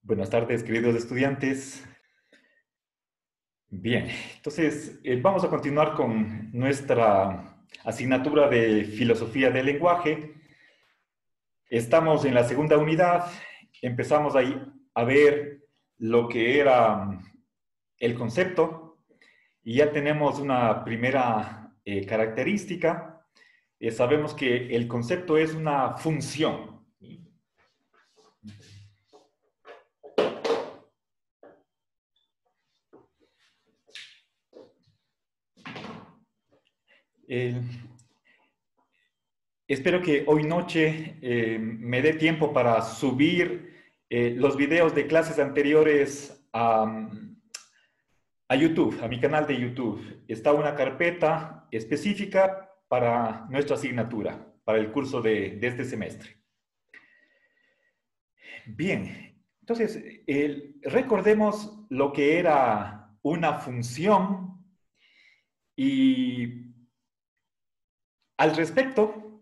Buenas tardes, queridos estudiantes. Bien, entonces vamos a continuar con nuestra asignatura de Filosofía del Lenguaje. Estamos en la segunda unidad. Empezamos ahí a ver lo que era el concepto y ya tenemos una primera característica. Sabemos que el concepto es una función. Espero que hoy noche me dé tiempo para subir los videos de clases anteriores a YouTube, a mi canal de YouTube. Está una carpeta específica para nuestra asignatura, para el curso de este semestre. Bien, entonces recordemos lo que era una función y al respecto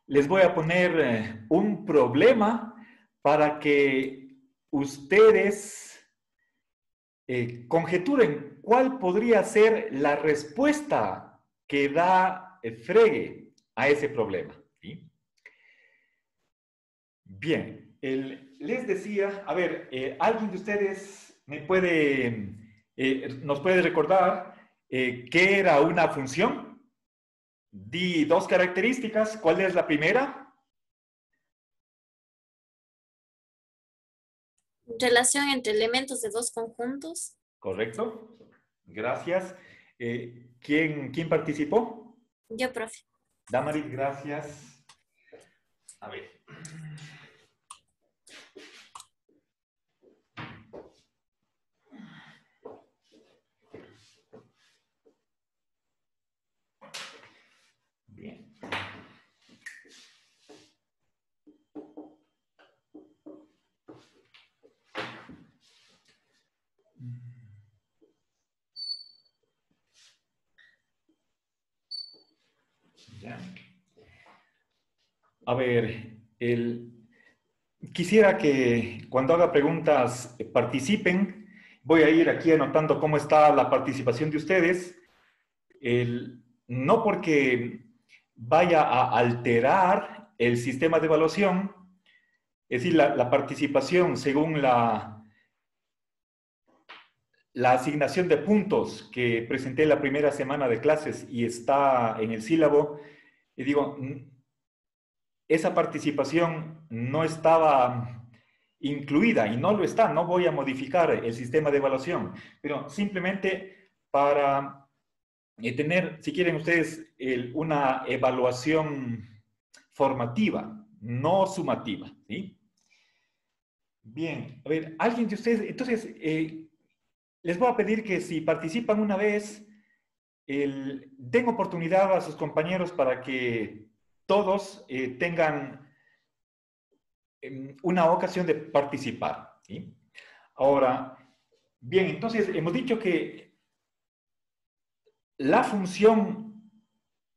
les voy a poner un problema para que ustedes conjeturen cuál podría ser la respuesta que da Frege a ese problema. ¿Sí? Bien, les decía, a ver, ¿alguien de ustedes nos puede recordar qué era una función? Di dos características. ¿Cuál es la primera? Relación entre elementos de dos conjuntos. Correcto. Gracias. ¿Quién participó? Yo, profe. Damaris, gracias. A ver. Bien. Ya. A ver, quisiera que cuando haga preguntas participen. Voy a ir aquí anotando cómo está la participación de ustedes. No porque vaya a alterar el sistema de evaluación, es decir, la participación según la asignación de puntos que presenté la primera semana de clases y está en el sílabo, y digo, esa participación no estaba incluida y no lo está, no voy a modificar el sistema de evaluación, pero simplemente para tener, si quieren ustedes, una evaluación formativa, no sumativa, ¿sí? Bien, a ver, alguien de ustedes, entonces, les voy a pedir que si participan una vez, den oportunidad a sus compañeros para que todos tengan una ocasión de participar, ¿sí? Ahora, bien, entonces hemos dicho que la función,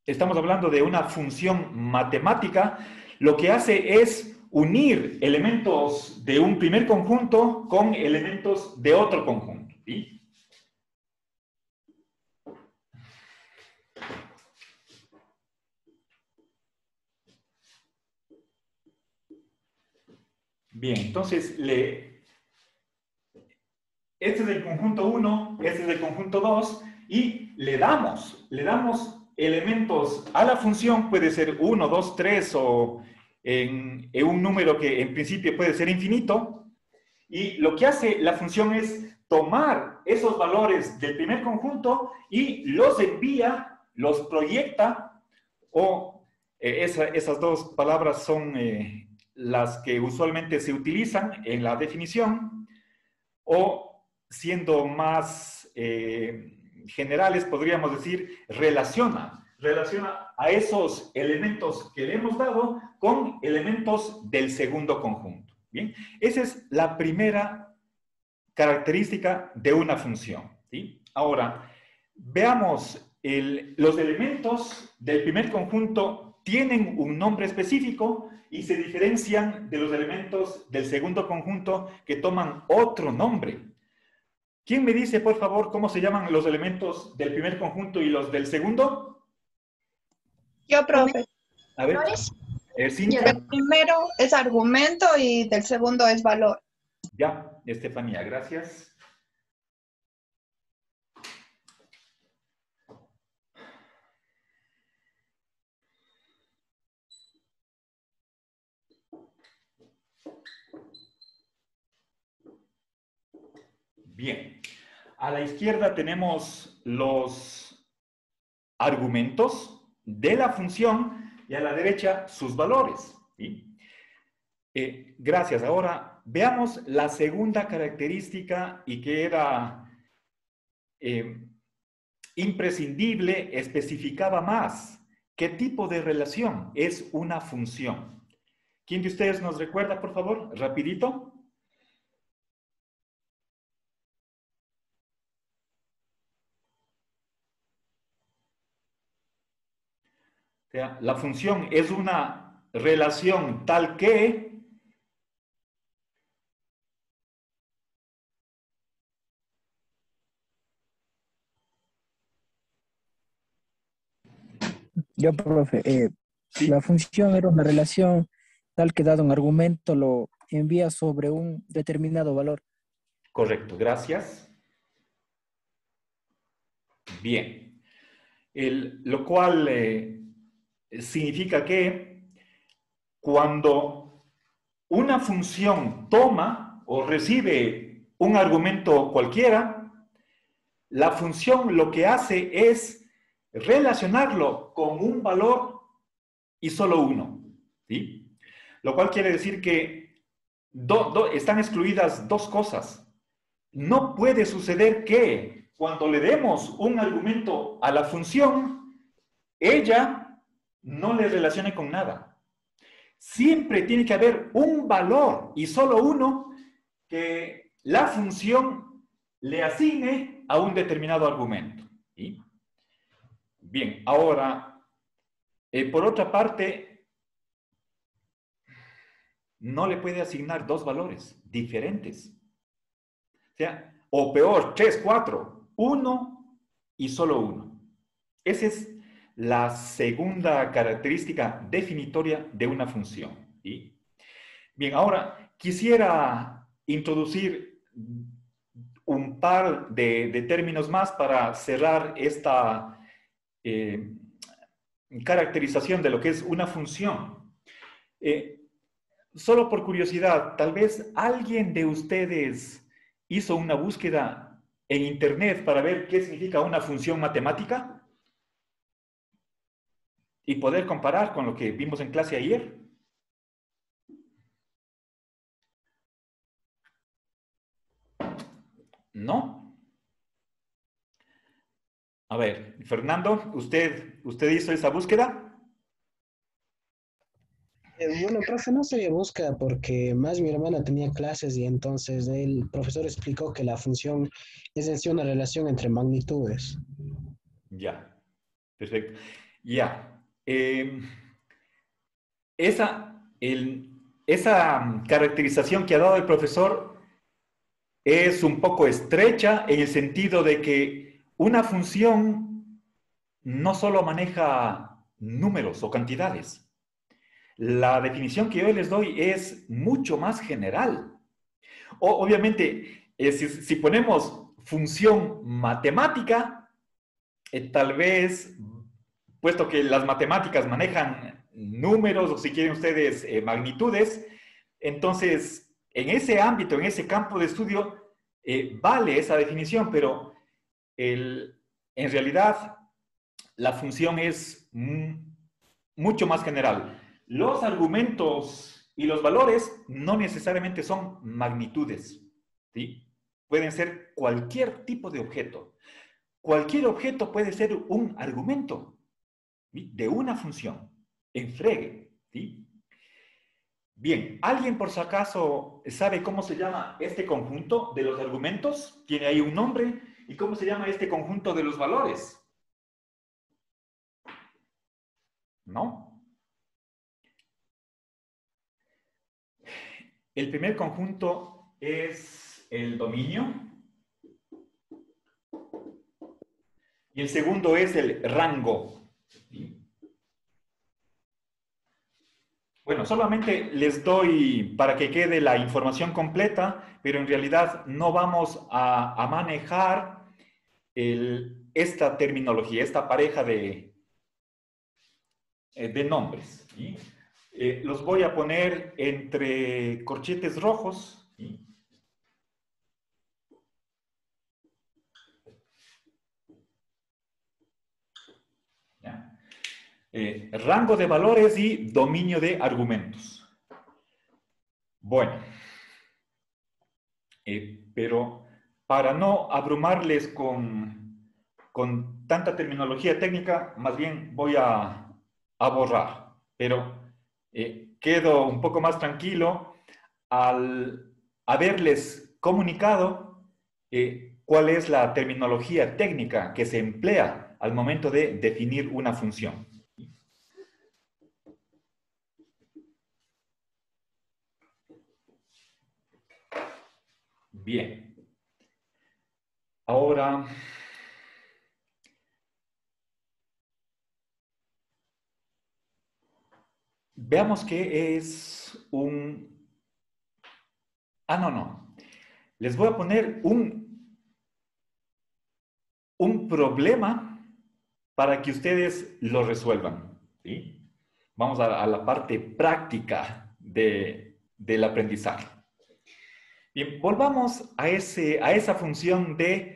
estamos hablando de una función matemática, lo que hace es unir elementos de un primer conjunto con elementos de otro conjunto, ¿sí? Bien, entonces, este es el conjunto 1, este es el conjunto 2, y le damos elementos a la función, puede ser 1, 2, 3, o en un número que en principio puede ser infinito, y lo que hace la función es tomar esos valores del primer conjunto y los envía, los proyecta, o esas dos palabras son las que usualmente se utilizan en la definición, o siendo más generales, podríamos decir, relaciona a esos elementos que le hemos dado con elementos del segundo conjunto. Bien, esa es la primera característica de una función, ¿sí? Ahora, veamos, los elementos del primer conjunto tienen un nombre específico y se diferencian de los elementos del segundo conjunto que toman otro nombre. ¿Quién me dice, por favor, cómo se llaman los elementos del primer conjunto y los del segundo? Yo, profe. A ver, Cintia. Del primero es argumento y del segundo es valor. Ya, Estefanía, gracias. Bien, a la izquierda tenemos los argumentos de la función y a la derecha sus valores. ¿Sí? Gracias. Ahora veamos la segunda característica y que era imprescindible, especificaba más. ¿Qué tipo de relación es una función? ¿Quién de ustedes nos recuerda, por favor? Rapidito. O sea, la función es una relación tal que Yo, profe, ¿sí? la función era una relación tal que dado un argumento lo envía sobre un determinado valor. Correcto, gracias. Bien. Lo cual significa que cuando una función toma o recibe un argumento cualquiera, la función lo que hace es relacionarlo con un valor y solo uno. ¿Sí? Lo cual quiere decir que están excluidas dos cosas. No puede suceder que cuando le demos un argumento a la función, ella no le relacione con nada. Siempre tiene que haber un valor y solo uno que la función le asigne a un determinado argumento. ¿Sí? Bien, ahora, por otra parte, no le puede asignar dos valores diferentes. O sea, o peor, 3, 4, 1 y solo uno. Esa es la segunda característica definitoria de una función. ¿Sí? Bien, ahora quisiera introducir un par de términos más para cerrar esta caracterización de lo que es una función. Solo por curiosidad, tal vez alguien de ustedes hizo una búsqueda en internet para ver qué significa una función matemática y poder comparar con lo que vimos en clase ayer. ¿No? A ver, Fernando, ¿usted hizo esa búsqueda? Bueno, profe, no se busca porque más mi hermana tenía clases y entonces el profesor explicó que la función es en sí una relación entre magnitudes. Ya, perfecto. Ya. Esa caracterización que ha dado el profesor es un poco estrecha en el sentido de que una función no solo maneja números o cantidades. La definición que yo les doy es mucho más general. Obviamente, si ponemos función matemática, tal vez, puesto que las matemáticas manejan números o si quieren ustedes magnitudes, entonces en ese ámbito, en ese campo de estudio, vale esa definición, pero en realidad la función es mucho más general. Los argumentos y los valores no necesariamente son magnitudes, ¿sí? Pueden ser cualquier tipo de objeto. Cualquier objeto puede ser un argumento, ¿sí? De una función, en fregue, ¿sí? Bien, ¿alguien por si acaso sabe cómo se llama este conjunto de los argumentos? ¿Tiene ahí un nombre? ¿Y cómo se llama este conjunto de los valores? ¿No? el primer conjunto es el dominio y el segundo es el rango. ¿Sí? Bueno, solamente les doy para que quede la información completa, pero en realidad no vamos a manejar esta terminología, esta pareja de nombres. ¿Sí? Los voy a poner entre corchetes rojos. ¿Sí? ¿Ya? Rango de valores y dominio de argumentos. Bueno, pero para no abrumarles con tanta terminología técnica, más bien voy a borrar. Pero quedo un poco más tranquilo al haberles comunicado cuál es la terminología técnica que se emplea al momento de definir una función. Bien. Ahora, veamos qué es un... no. Les voy a poner un problema para que ustedes lo resuelvan. ¿Sí? Vamos a la parte práctica del aprendizaje. Bien, volvamos a esa función de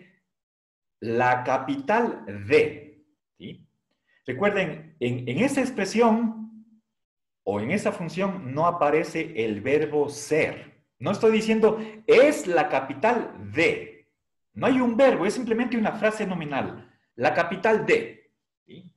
la capital D. ¿Sí? Recuerden, en esa expresión o en esa función no aparece el verbo ser. No estoy diciendo es la capital de. No hay un verbo, es simplemente una frase nominal. La capital de. ¿Sí?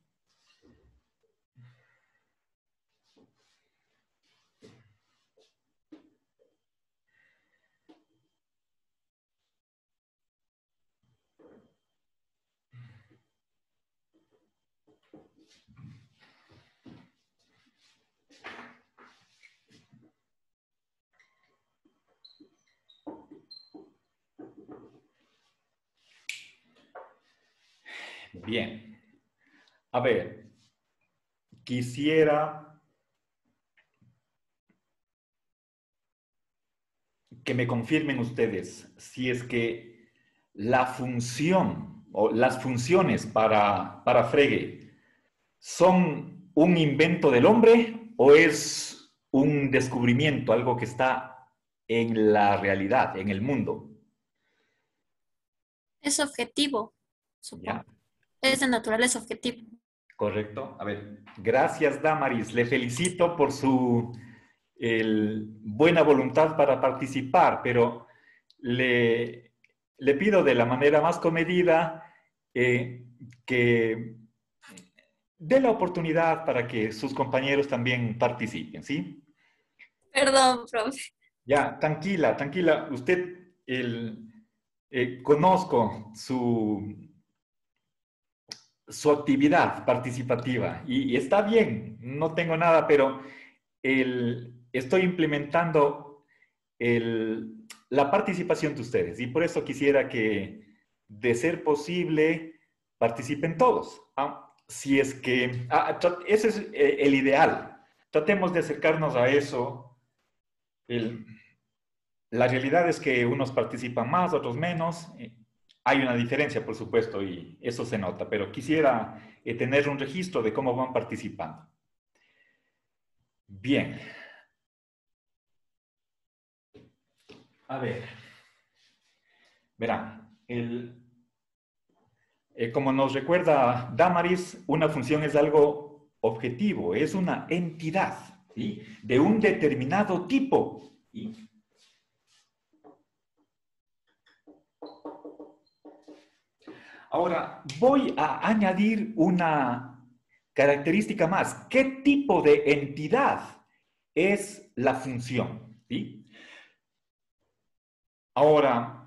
Bien. A ver, quisiera que me confirmen ustedes si es que la función o las funciones para Frege son un invento del hombre o es un descubrimiento, algo que está en la realidad, en el mundo. Es objetivo, ¿Ya? supongo. Es de naturaleza objetiva. Correcto. A ver, gracias, Damaris. Le felicito por su buena voluntad para participar, pero le pido de la manera más comedida que dé la oportunidad para que sus compañeros también participen, ¿sí? Perdón, profe. Ya, tranquila, tranquila. Usted, conozco su actividad participativa y está bien, no tengo nada, pero estoy implementando la participación de ustedes y por eso quisiera que, de ser posible, participen todos. Si es que, ese es el ideal. Tratemos de acercarnos a eso. La realidad es que unos participan más, otros menos. Hay una diferencia, por supuesto, y eso se nota, pero quisiera tener un registro de cómo van participando. Bien. A ver. Verán, como nos recuerda Damaris, una función es algo objetivo, es una entidad, ¿sí? De un determinado tipo. ¿Sí? Ahora, voy a añadir una característica más. ¿Qué tipo de entidad es la función? ¿Sí? Ahora,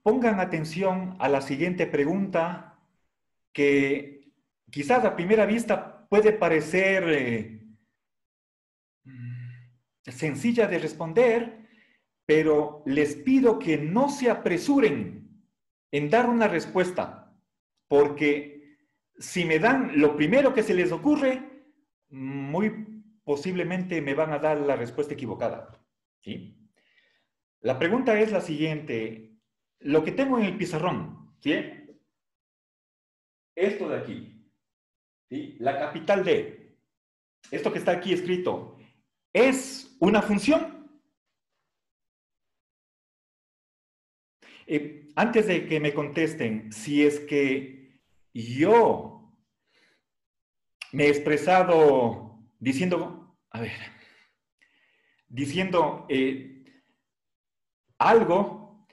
pongan atención a la siguiente pregunta que quizás a primera vista puede parecer sencilla de responder, pero les pido que no se apresuren en dar una respuesta, porque si me dan lo primero que se les ocurre, muy posiblemente me van a dar la respuesta equivocada. ¿Sí? La pregunta es la siguiente. Lo que tengo en el pizarrón, ¿sí? Esto de aquí, ¿sí? La capital D, esto que está aquí escrito, ¿es una función? Antes de que me contesten, si es que yo me he expresado diciendo, a ver, diciendo algo,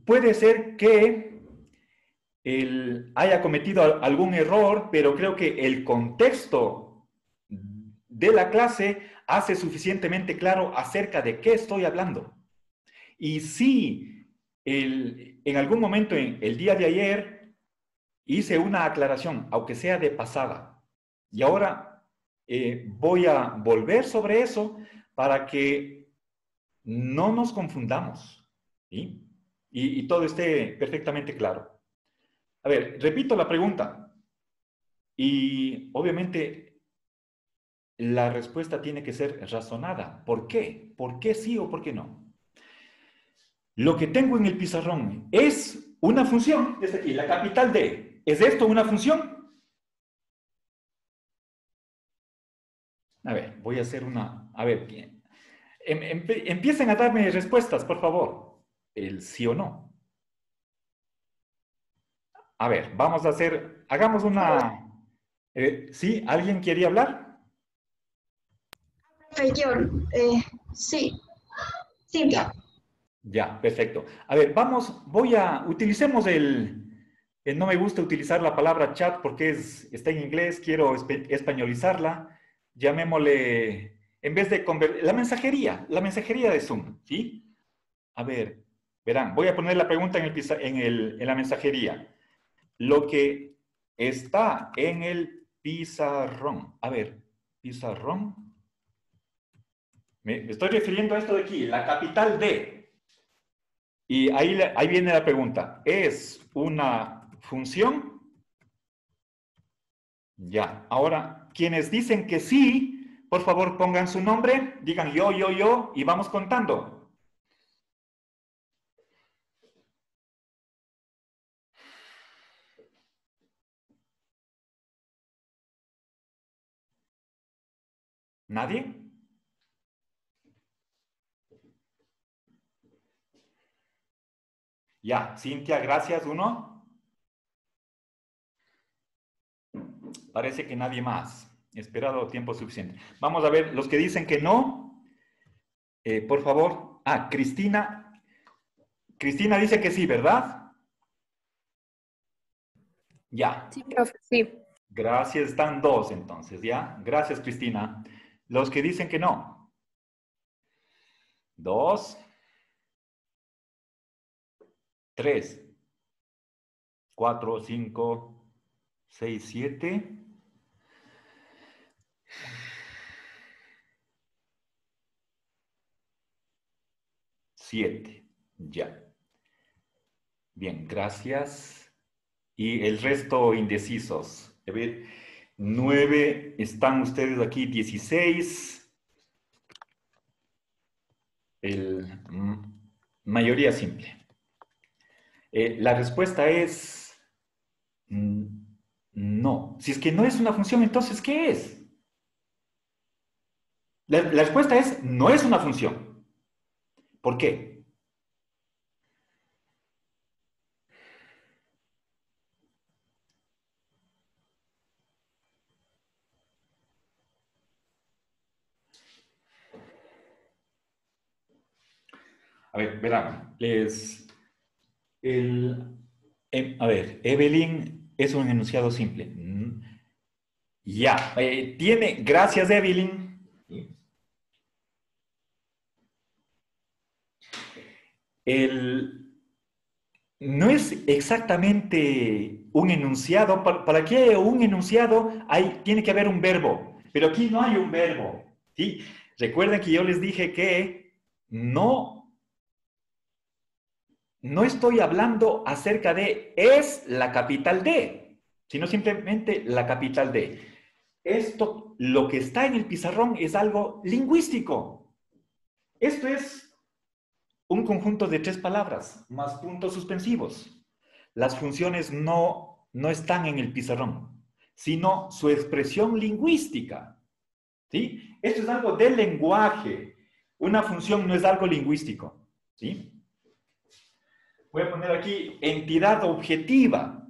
puede ser que él haya cometido algún error, pero creo que el contexto de la clase hace suficientemente claro acerca de qué estoy hablando. Y si en algún momento en el día de ayer hice una aclaración, aunque sea de pasada, y ahora voy a volver sobre eso para que no nos confundamos, ¿sí? Y todo esté perfectamente claro. A ver, repito la pregunta. Y obviamente la respuesta tiene que ser razonada. ¿Por qué? ¿Por qué sí o por qué no? Lo que tengo en el pizarrón es una función, desde aquí, la capital D. ¿Es esto una función? A ver, voy a hacer una... A ver, bien. Empiecen a darme respuestas, por favor. El sí o no. A ver, vamos a hacer... Hagamos una... ¿Sí? ¿Alguien quería hablar? Sí, sí. Ya, perfecto. A ver, utilicemos no me gusta utilizar la palabra chat porque está en inglés, quiero españolizarla. Llamémosle, en vez de la mensajería de Zoom, ¿sí? A ver, verán, voy a poner la pregunta en la mensajería. Lo que está en el pizarrón. A ver, pizarrón. Me estoy refiriendo a esto de aquí, la capital D. Y ahí viene la pregunta. ¿Es una función? Ya. Ahora, quienes dicen que sí, por favor pongan su nombre, digan yo, y vamos contando. ¿Nadie? Ya, Cintia, gracias. ¿Uno? Parece que nadie más. He esperado tiempo suficiente. Vamos a ver, los que dicen que no, por favor. Ah, Cristina. Cristina dice que sí, ¿verdad? Ya. Sí, profe, sí. Gracias, están dos entonces, ¿ya? Gracias, Cristina. Los que dicen que no. 2, 3, 4, 5, 6, 7. 7. Ya. Bien, gracias. Y el resto indecisos. A ver, 9, están ustedes aquí, 16. Mayoría simple. La respuesta es no. Si es que no es una función, entonces, ¿qué es? La respuesta es no es una función. ¿Por qué? A ver, verán, a ver, Evelyn es un enunciado simple. Ya, gracias Evelyn. No es exactamente un enunciado. Para que haya un enunciado tiene que haber un verbo, pero aquí no hay un verbo. ¿Sí? Recuerden que yo les dije que no estoy hablando acerca de es la capital de, sino simplemente la capital de. Esto, lo que está en el pizarrón es algo lingüístico. Esto es un conjunto de 3 palabras más puntos suspensivos. Las funciones no están en el pizarrón, sino su expresión lingüística. ¿Sí? Esto es algo del lenguaje. Una función no es algo lingüístico. ¿Sí? Voy a poner aquí entidad objetiva.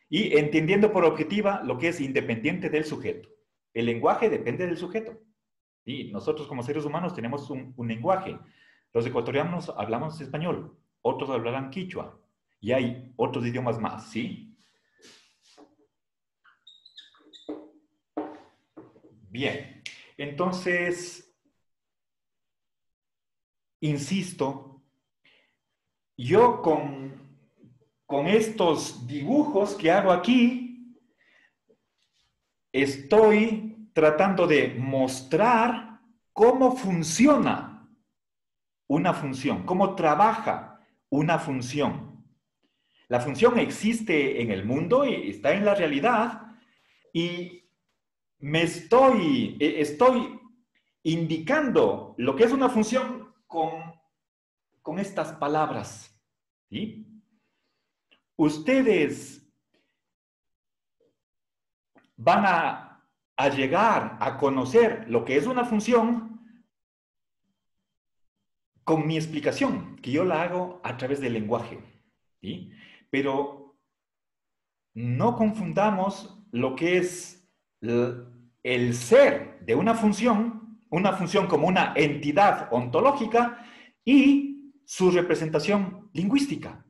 Y entendiendo por objetiva lo que es independiente del sujeto. El lenguaje depende del sujeto. ¿Sí? Nosotros como seres humanos tenemos un lenguaje. Los ecuatorianos hablamos español, otros hablarán quichua. Y hay otros idiomas más, ¿sí? Bien, entonces, insisto, yo con estos dibujos que hago aquí, estoy tratando de mostrar cómo funciona una función, cómo trabaja una función. La función existe en el mundo y está en la realidad y me estoy indicando lo que es una función con estas palabras. ¿Sí? Ustedes van a llegar a conocer lo que es una función con mi explicación, que yo la hago a través del lenguaje. ¿Sí? Pero no confundamos lo que es el ser de una función como una entidad ontológica y su representación lingüística.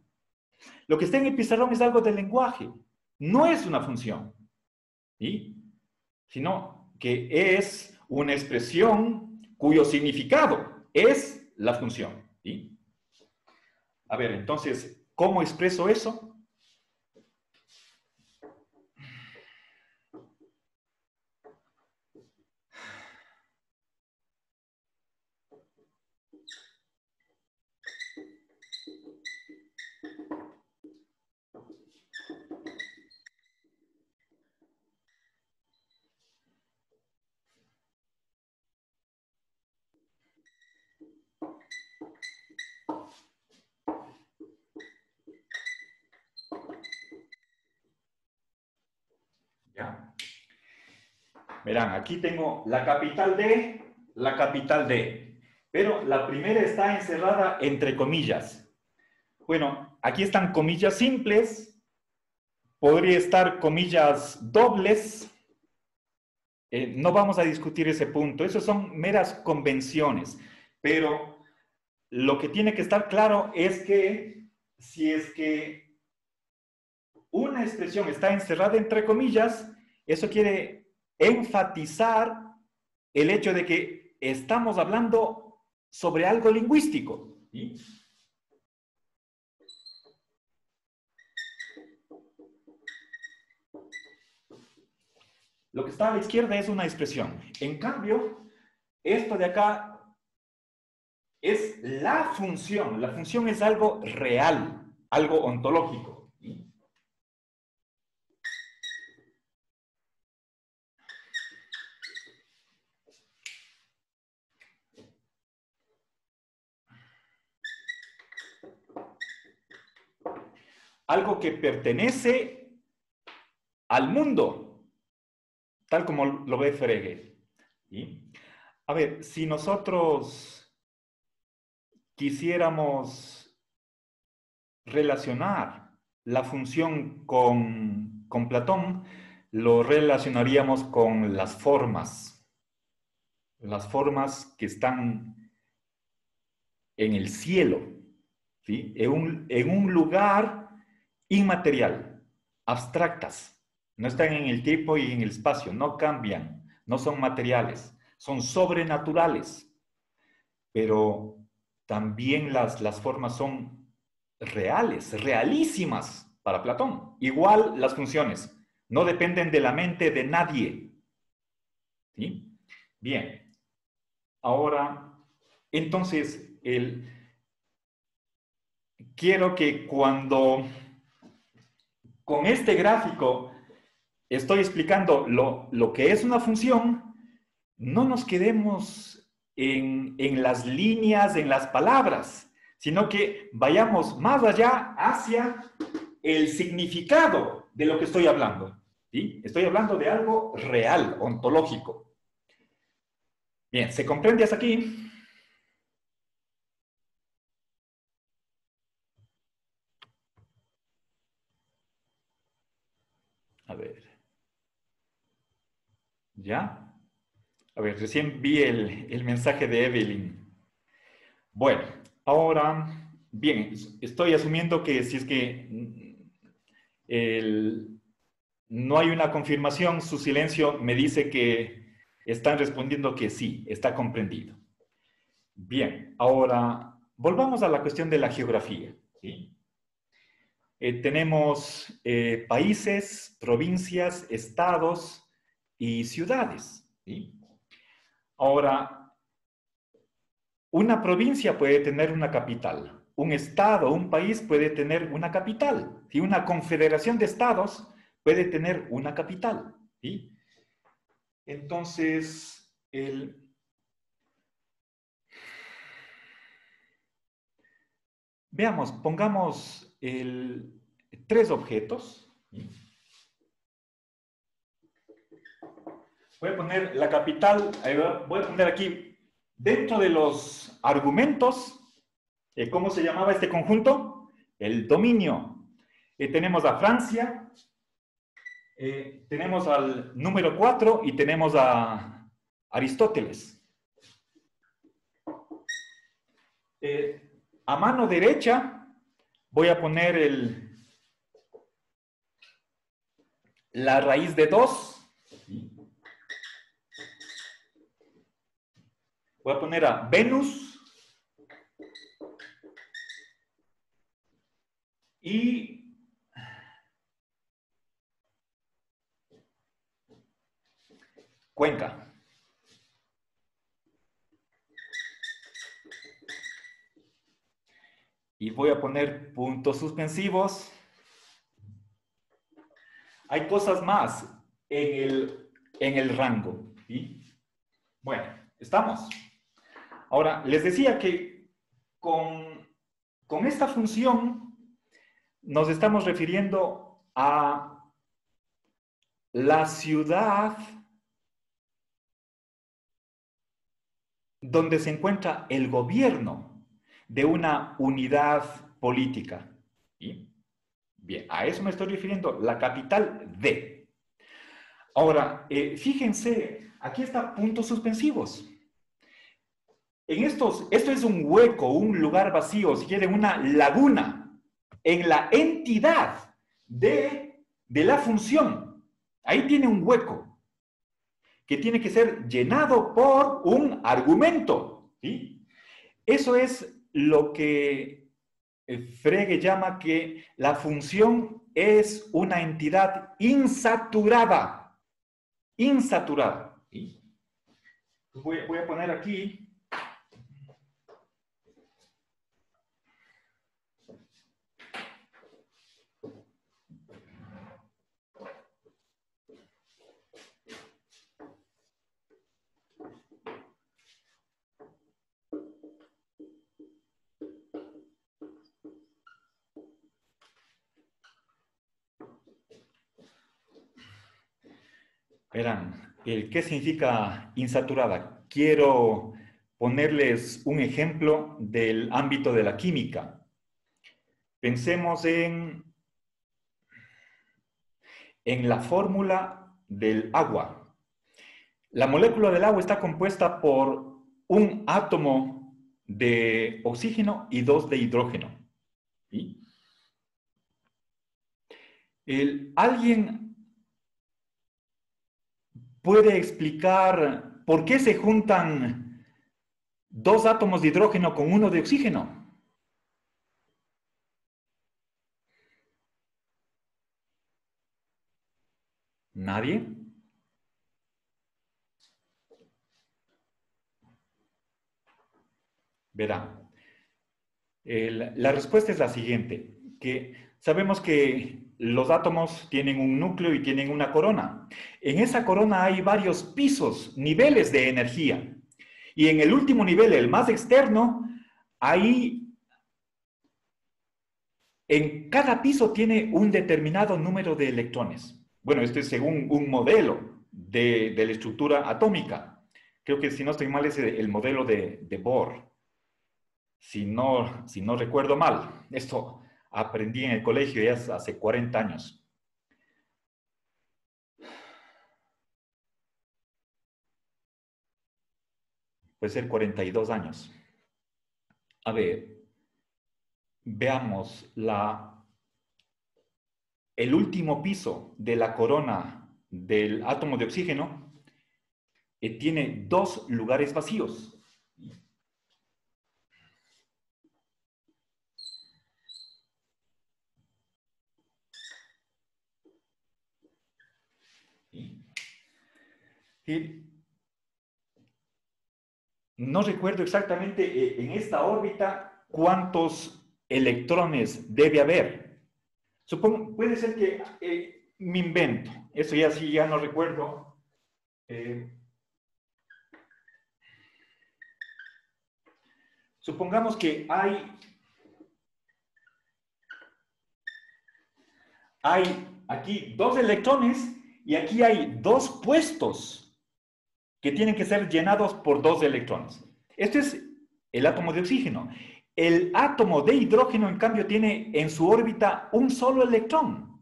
Lo que está en el pizarrón es algo del lenguaje, no es una función, ¿sí? Sino que es una expresión cuyo significado es la función. ¿Sí? A ver, entonces, ¿cómo expreso eso? ¿Ya? Verán, aquí tengo la capital D, pero la primera está encerrada entre comillas. Bueno, aquí están comillas simples, podría estar comillas dobles. No vamos a discutir ese punto, esos son meras convenciones, pero lo que tiene que estar claro es que si es que una expresión está encerrada entre comillas, eso quiere enfatizar el hecho de que estamos hablando sobre algo lingüístico. ¿Sí? Lo que está a la izquierda es una expresión. En cambio, esto de acá es la función. La función es algo real, algo ontológico. ¿Sí? Algo que pertenece al mundo, tal como lo ve Frege. ¿Sí? A ver, si nosotros quisiéramos relacionar la función con Platón, lo relacionaríamos con las formas que están en el cielo, ¿sí? En un lugar inmaterial, abstractas, no están en el tiempo y en el espacio, no cambian, no son materiales, son sobrenaturales, pero también las formas son reales, realísimas para Platón. Igual las funciones, no dependen de la mente de nadie. ¿Sí? Bien, Ahora, entonces, quiero que cuando con este gráfico estoy explicando lo que es una función, no nos quedemos en las líneas, en las palabras, sino que vayamos más allá hacia el significado de lo que estoy hablando. ¿Sí? Estoy hablando de algo real, ontológico. Bien, ¿se comprende hasta aquí? A ver. ¿Ya? A ver, recién vi el mensaje de Evelyn. Bueno, ahora, bien, estoy asumiendo que si es que no hay una confirmación, su silencio me dice que están respondiendo que sí, está comprendido. Bien, ahora volvamos a la cuestión de la geografía. ¿Sí? Tenemos países, provincias, estados y ciudades. ¿Sí? Ahora, una provincia puede tener una capital, un estado, un país puede tener una capital, ¿sí? Una confederación de estados puede tener una capital. ¿Sí? Entonces, veamos, pongamos tres objetos. ¿Sí? Voy a poner la capital, voy a poner aquí, dentro de los argumentos, ¿cómo se llamaba este conjunto? El dominio. Tenemos a Francia, tenemos al número 4 y tenemos a Aristóteles. A mano derecha voy a poner la raíz de 2. Voy a poner a Venus y Cuenca. Y voy a poner puntos suspensivos. Hay cosas más en el rango. ¿Sí? Bueno, estamos. Ahora, les decía que con esta función nos estamos refiriendo a la ciudad donde se encuentra el gobierno de una unidad política. ¿Sí? Bien, a eso me estoy refiriendo, la capital de. Ahora, fíjense, aquí está puntos suspensivos. Esto es un hueco, un lugar vacío, si quieren, una laguna en la entidad de la función. Ahí tiene un hueco que tiene que ser llenado por un argumento. ¿Sí? Eso es lo que Frege llama que la función es una entidad insaturada. Insaturada. ¿Sí? Voy a poner aquí. Verán, ¿qué significa insaturada? Quiero ponerles un ejemplo del ámbito de la química. Pensemos en la fórmula del agua. La molécula del agua está compuesta por un átomo de oxígeno y 2 de hidrógeno. ¿Sí? ¿Alguien puede explicar por qué se juntan 2 átomos de hidrógeno con 1 de oxígeno? ¿Nadie? Verá, la respuesta es la siguiente, que sabemos que los átomos tienen un núcleo y tienen una corona. En esa corona hay varios pisos, niveles de energía. Y en el último nivel, el más externo, ahí en cada piso tiene un determinado número de electrones. Bueno, esto es según un modelo de la estructura atómica. Creo que si no estoy mal es el modelo de Bohr. Si no recuerdo mal. Esto aprendí en el colegio ya hace 40 años. Puede ser 42 años. A ver, veamos el último piso de la corona del átomo de oxígeno tiene 2 lugares vacíos. Y no recuerdo exactamente en esta órbita cuántos electrones debe haber. Supongo, puede ser que me invento. Eso ya sí, ya no recuerdo. Supongamos que hay aquí 2 electrones y aquí hay 2 puestos que tienen que ser llenados por 2 electrones. Este es el átomo de oxígeno. El átomo de hidrógeno, en cambio, tiene en su órbita un solo electrón.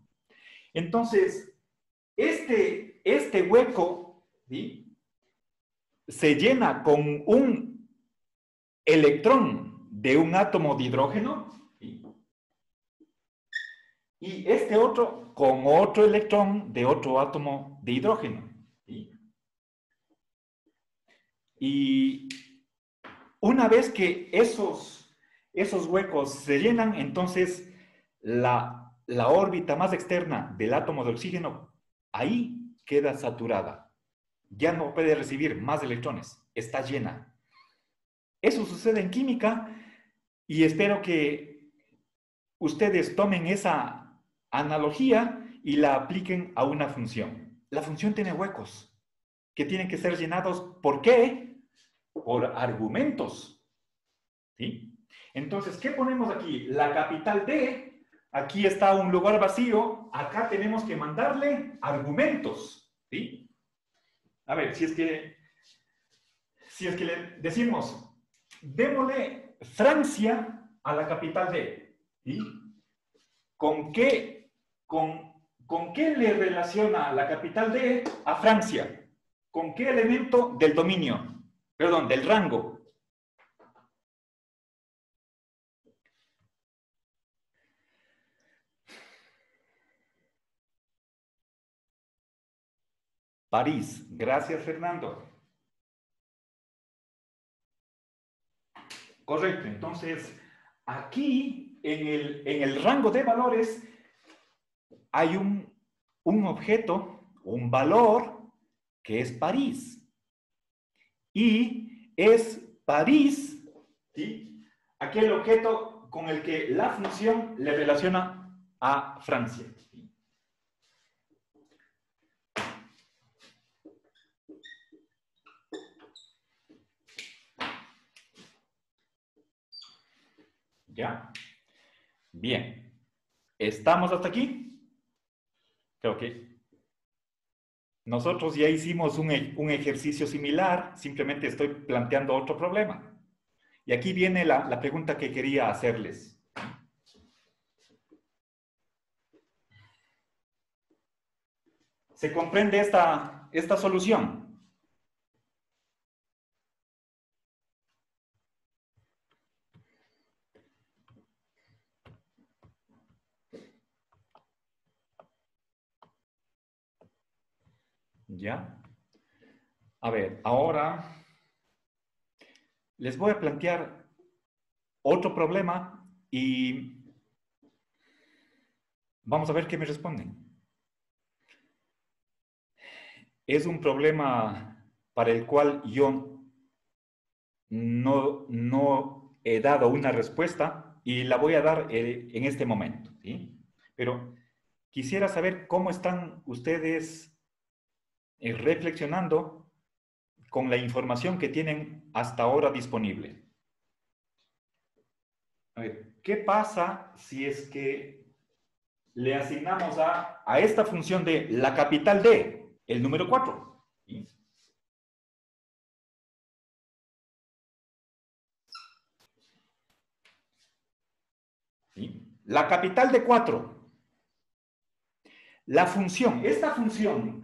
Entonces, este hueco, ¿sí?, se llena con un electrón de un átomo de hidrógeno, ¿sí?, y este otro con otro electrón de otro átomo de hidrógeno, ¿sí? Y una vez que esos huecos se llenan, entonces la órbita más externa del átomo de oxígeno ahí queda saturada. Ya no puede recibir más electrones, está llena. Eso sucede en química y espero que ustedes tomen esa analogía y la apliquen a una función. La función tiene huecos que tienen que ser llenados. ¿Por qué? Por argumentos. ¿Sí? Entonces, ¿qué ponemos aquí? La capital D, aquí está un lugar vacío, acá tenemos que mandarle argumentos. ¿Sí? A ver, si es que le decimos, démosle Francia a la capital D, ¿sí?, ¿con qué le relaciona la capital D a Francia? ¿Con qué elemento del dominio? Perdón, del rango. París. Gracias, Fernando. Correcto. Entonces, aquí en el rango de valores hay un objeto, un valor, que es París. Y es París, ¿sí?, aquel objeto con el que la función le relaciona a Francia. ¿Ya? Bien. ¿Estamos hasta aquí? Creo que nosotros ya hicimos un ejercicio similar, simplemente estoy planteando otro problema. Y aquí viene la pregunta que quería hacerles. ¿Se comprende esta solución? ¿Ya? A ver, ahora les voy a plantear otro problema y vamos a ver qué me responden. Es un problema para el cual yo no he dado una respuesta y la voy a dar en este momento, ¿sí? Pero quisiera saber cómo están ustedes reflexionando con la información que tienen hasta ahora disponible. A ver, ¿qué pasa si es que le asignamos a esta función de la capital de el número 4? ¿Sí? ¿Sí? La capital de 4. La función, esta función,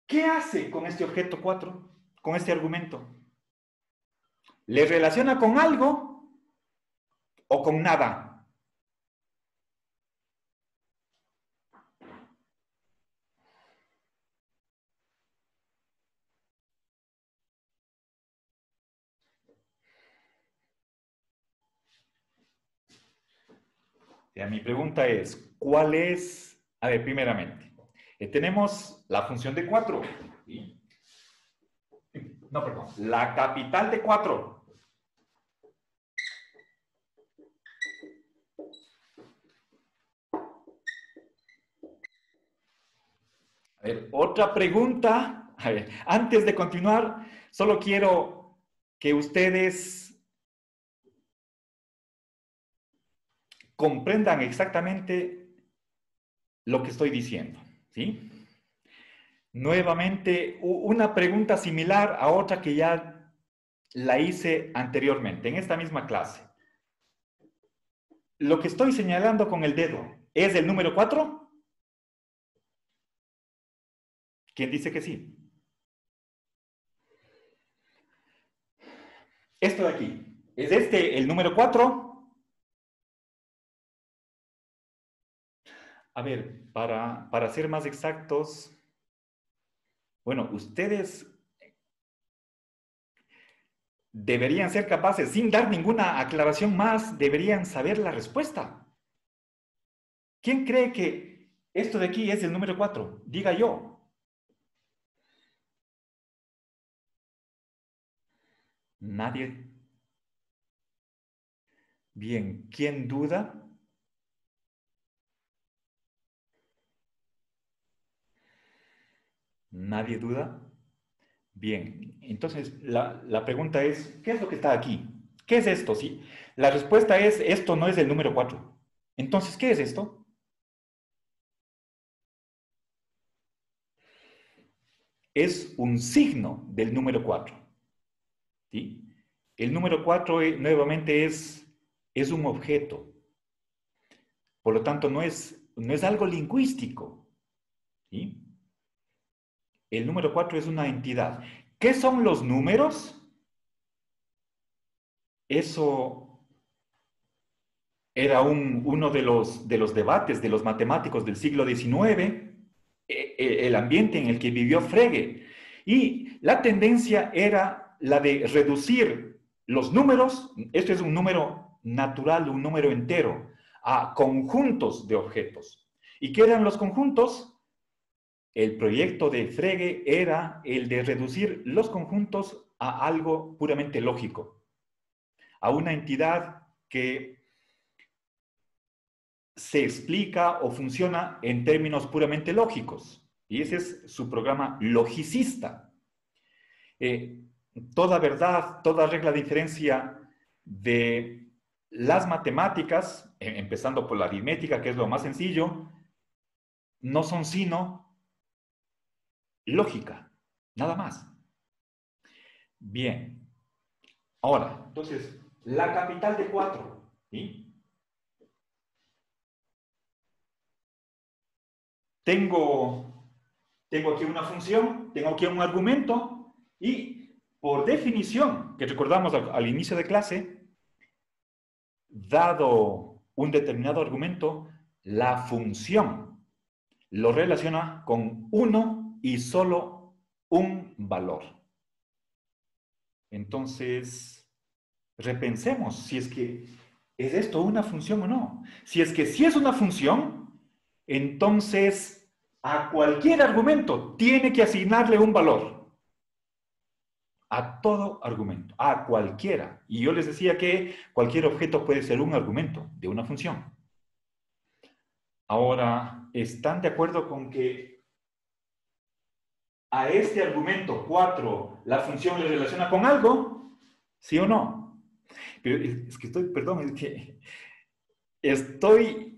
¿qué hace con este objeto 4? Con este argumento. ¿Le relaciona con algo o con nada? Ya, mi pregunta es, ¿cuál es? A ver, primeramente, tenemos la función de 4. ¿Sí? No, perdón, la capital de 4. A ver, otra pregunta. A ver, antes de continuar, solo quiero que ustedes comprendan exactamente lo que estoy diciendo, ¿sí? Nuevamente, una pregunta similar a otra que ya la hice anteriormente, en esta misma clase. Lo que estoy señalando con el dedo, ¿es el número 4? ¿Quién dice que sí? Esto de aquí, ¿es este el número 4? A ver, para ser más exactos, bueno, ustedes deberían ser capaces, sin dar ninguna aclaración más, deberían saber la respuesta. ¿Quién cree que esto de aquí es el número 4? Diga yo. Nadie. Bien, ¿quién duda? ¿Nadie duda? Bien, entonces la pregunta es, ¿qué es lo que está aquí? ¿Qué es esto? ¿Sí? La respuesta es, esto no es el número 4. Entonces, ¿qué es esto? Es un signo del número 4. ¿Sí? El número 4 nuevamente es un objeto. Por lo tanto, no es algo lingüístico. ¿Sí? El número 4 es una entidad. ¿Qué son los números? Eso era uno de los debates de los matemáticos del siglo XIX, el ambiente en el que vivió Frege. Y la tendencia era la de reducir los números, esto es un número natural, un número entero, a conjuntos de objetos. ¿Y qué eran los conjuntos? El proyecto de Frege era el de reducir los conjuntos a algo puramente lógico, a una entidad que se explica o funciona en términos puramente lógicos. Y ese es su programa logicista. Toda verdad, toda regla de inferencia de las matemáticas, empezando por la aritmética, que es lo más sencillo, no son sino lógica, nada más. Bien. Ahora, entonces, la capital de 4, ¿sí? Tengo aquí una función, tengo aquí un argumento y por definición, que recordamos al inicio de clase, dado un determinado argumento, la función lo relaciona con uno y solo un valor. Entonces, repensemos si es que ¿es esto una función o no? Si es que sí es una función, entonces a cualquier argumento tiene que asignarle un valor. A todo argumento, a cualquiera. Y yo les decía que cualquier objeto puede ser un argumento de una función. Ahora, ¿están de acuerdo con que a este argumento 4 la función le relaciona con algo? ¿Sí o no? Pero es que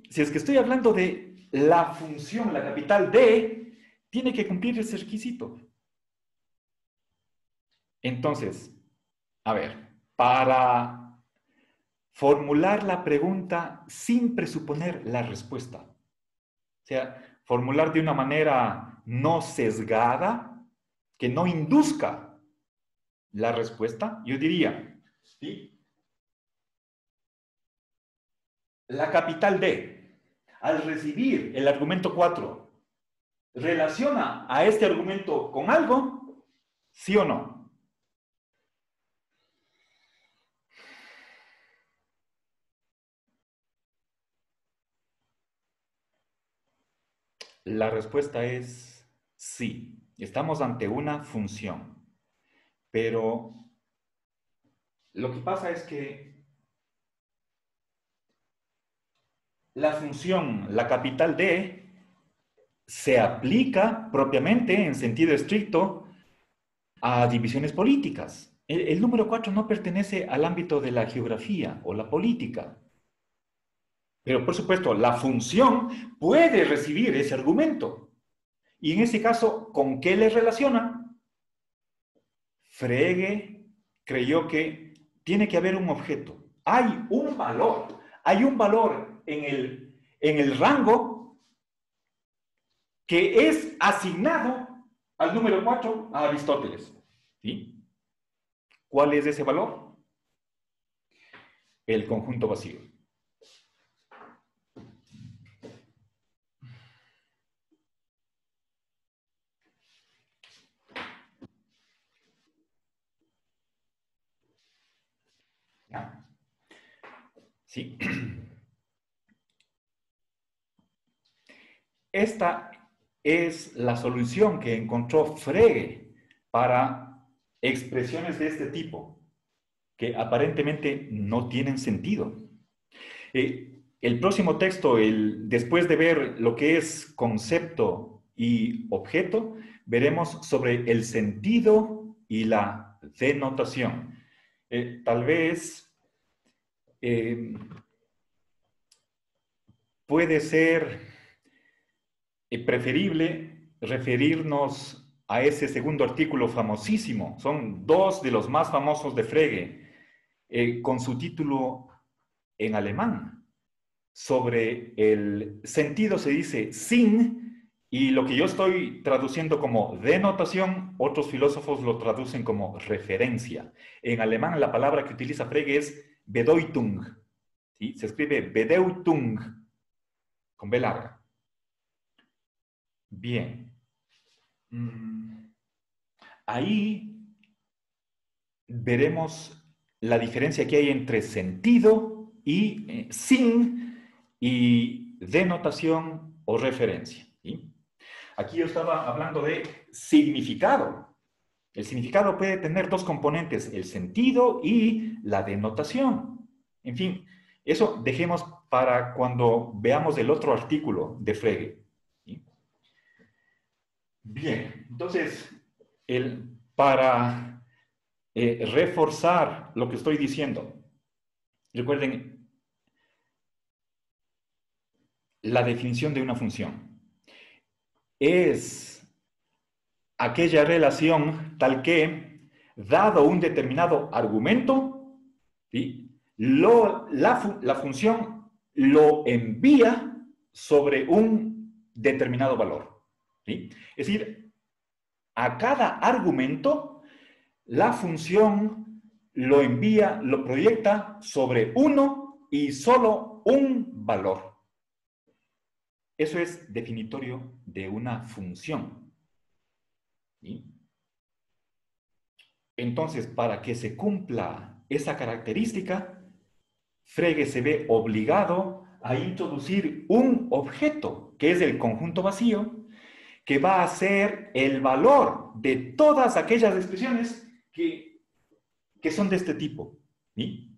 si es que estoy hablando de la función, la capital D, tiene que cumplir ese requisito. Entonces, a ver, para formular la pregunta sin presuponer la respuesta, o sea, formular de una manera no sesgada, que no induzca la respuesta, yo diría, ¿sí? La capital D, al recibir el argumento 4, ¿relaciona a este argumento con algo? ¿Sí o no? La respuesta es sí. Estamos ante una función. Pero lo que pasa es que la función, la capital D, se aplica propiamente, en sentido estricto, a divisiones políticas. El número 4 no pertenece al ámbito de la geografía o la política. Pero, por supuesto, la función puede recibir ese argumento. Y en ese caso, ¿con qué le relaciona? Frege creyó que tiene que haber un objeto. Hay un valor en el rango que es asignado al número 4 a Aristóteles. ¿Sí? ¿Cuál es ese valor? El conjunto vacío. ¿Sí? Esta es la solución que encontró Frege para expresiones de este tipo, que aparentemente no tienen sentido. El próximo texto, después de ver lo que es concepto y objeto, veremos sobre el sentido y la denotación. Tal vez puede ser preferible referirnos a ese segundo artículo famosísimo. Son dos de los más famosos de Frege, con su título en alemán. Sobre el sentido se dice Sinn, y lo que yo estoy traduciendo como denotación, otros filósofos lo traducen como referencia. En alemán la palabra que utiliza Frege es Bedeutung. ¿Sí? Se escribe Bedeutung, con B larga. Bien. Ahí veremos la diferencia que hay entre sentido y Sinn y denotación o referencia. ¿Sí? Aquí yo estaba hablando de significado. El significado puede tener dos componentes, el sentido y la denotación. En fin, eso dejemos para cuando veamos el otro artículo de Frege. ¿Sí? Bien, entonces, para reforzar lo que estoy diciendo, recuerden la definición de una función. Es aquella relación tal que, dado un determinado argumento, ¿sí?, la función lo envía sobre un determinado valor. ¿Sí? Es decir, a cada argumento, la función lo envía, lo proyecta sobre uno y solo un valor. Eso es definitorio de una función. ¿Sí? Entonces, para que se cumpla esa característica, Frege se ve obligado a introducir un objeto, que es el conjunto vacío, que va a ser el valor de todas aquellas expresiones que son de este tipo. ¿Sí?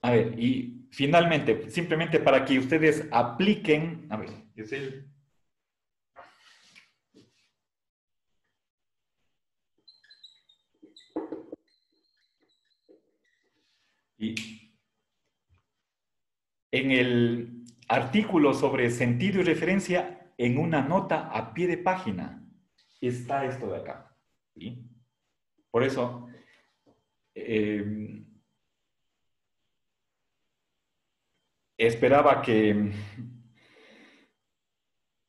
A ver, y finalmente, simplemente para que ustedes apliquen, a ver, es el... Y en el artículo sobre sentido y referencia, en una nota a pie de página, está esto de acá. ¿Sí? Por eso, esperaba que,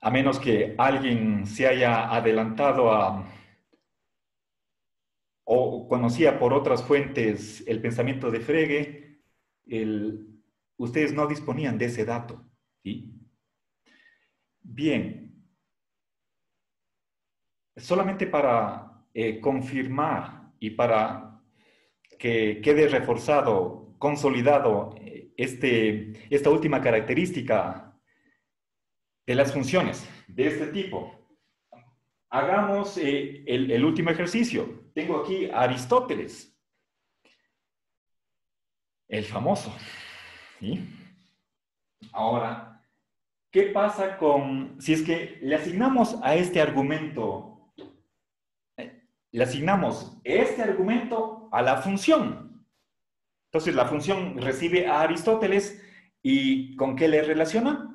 a menos que alguien se haya adelantado o conocía por otras fuentes el pensamiento de Frege, ustedes no disponían de ese dato. ¿Sí? Bien, solamente para confirmar y para que quede reforzado, consolidado esta última característica de las funciones de este tipo. Hagamos el último ejercicio. Tengo aquí a Aristóteles, el famoso. ¿Sí? Ahora, ¿qué pasa si es que le asignamos a este argumento, le asignamos este argumento a la función? Entonces, la función recibe a Aristóteles y ¿con qué le relaciona?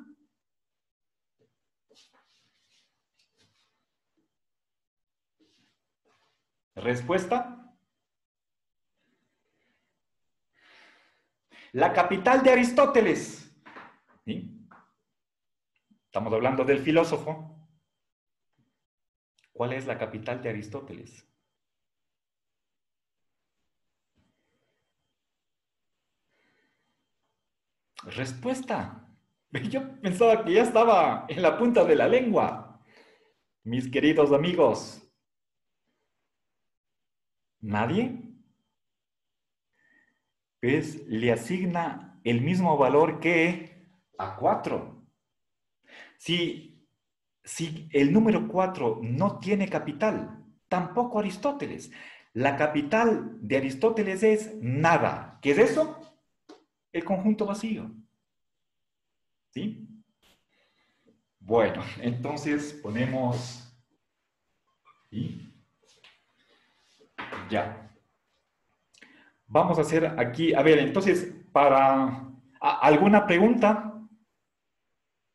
Respuesta. La capital de Aristóteles. ¿Sí? Estamos hablando del filósofo. ¿Cuál es la capital de Aristóteles? Respuesta. Yo pensaba que ya estaba en la punta de la lengua. Mis queridos amigos. ¿Nadie? Pues le asigna el mismo valor que a 4. Si el número 4 no tiene capital, tampoco Aristóteles. La capital de Aristóteles es nada. ¿Qué es eso? El conjunto vacío. ¿Sí? Bueno, entonces ponemos... ¿Sí? Ya. Vamos a hacer aquí... A ver, entonces, ¿alguna pregunta?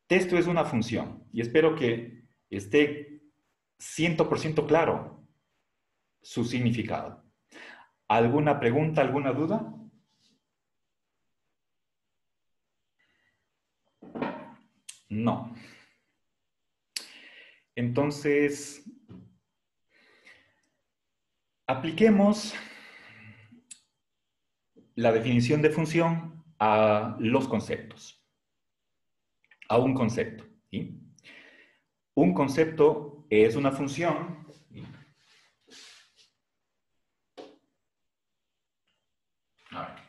Esto es una función y espero que esté 100% claro su significado. ¿Alguna pregunta, alguna duda? No. Entonces, apliquemos la definición de función a los conceptos, a un concepto. ¿Sí? Un concepto es una función. ¿Sí? A ver.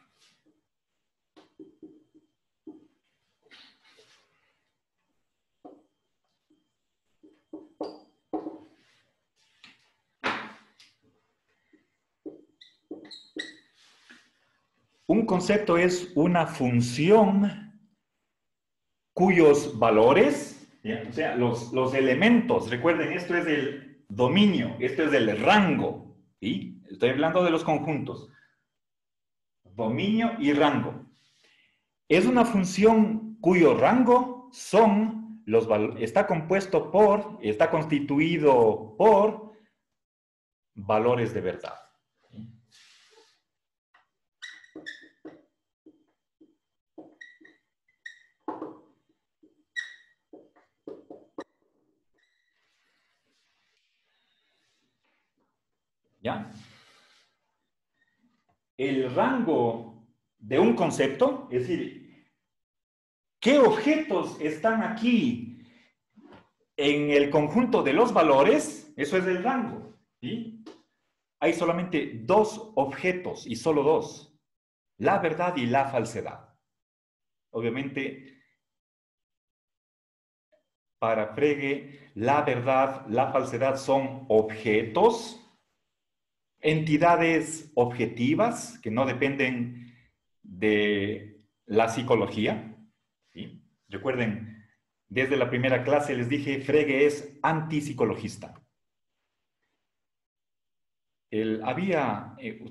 Un concepto es una función cuyos valores, ¿ya? O sea, los elementos, recuerden, esto es el dominio, esto es el rango, ¿sí? Estoy hablando de los conjuntos. Dominio y rango. Es una función cuyo rango son los valores, está constituido por valores de verdad. ¿Ya? El rango de un concepto, es decir, ¿qué objetos están aquí en el conjunto de los valores? Eso es el rango. ¿Sí? Hay solamente dos objetos y solo dos. La verdad y la falsedad. Obviamente, para Frege, la verdad, la falsedad son objetos entidades objetivas que no dependen de la psicología. ¿Sí? Recuerden, desde la primera clase les dije, Frege es antipsicologista.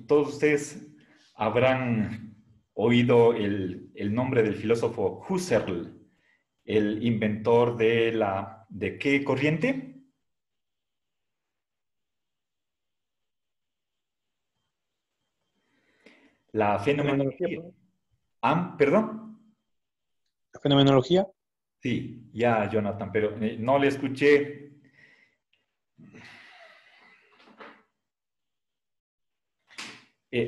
Todos ustedes habrán oído el nombre del filósofo Husserl, el inventor ¿de qué corriente? La fenomenología. ¿Perdón? ¿La fenomenología? Sí, ya, Jonathan, pero no le escuché.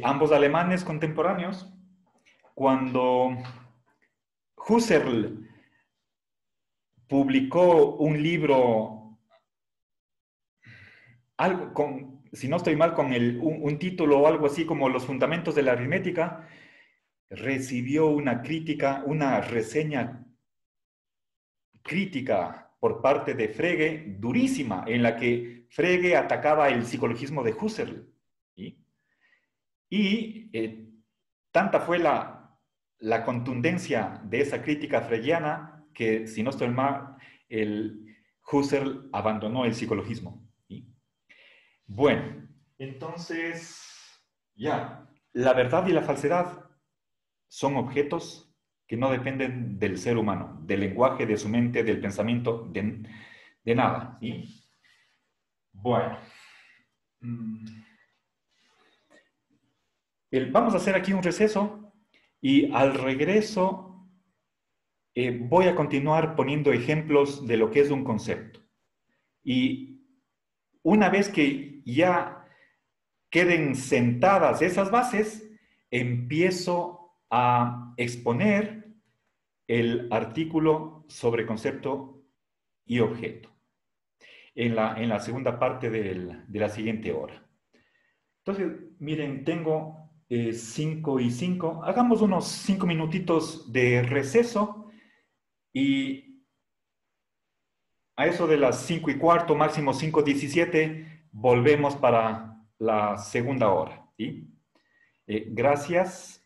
Ambos alemanes contemporáneos, cuando Husserl publicó un libro, si no estoy mal, con un título o algo así como Los fundamentos de la aritmética, recibió una reseña crítica por parte de Frege, durísima, en la que Frege atacaba el psicologismo de Husserl. ¿Sí? Y tanta fue la contundencia de esa crítica fregiana que, si no estoy mal, Husserl abandonó el psicologismo. ¿Sí? Bueno, entonces, ya, la verdad y la falsedad son objetos que no dependen del ser humano, del lenguaje, de su mente, del pensamiento, de nada. ¿Sí? Bueno. Vamos a hacer aquí un receso y al regreso voy a continuar poniendo ejemplos de lo que es un concepto. Y una vez que ya queden sentadas esas bases, empiezo a exponer el artículo sobre concepto y objeto en la segunda parte de la siguiente hora. Entonces, miren, tengo 5 y 5. Hagamos unos 5 minutitos de receso y a eso de las 5:15, máximo 5:17, volvemos para la segunda hora. ¿Sí? Gracias.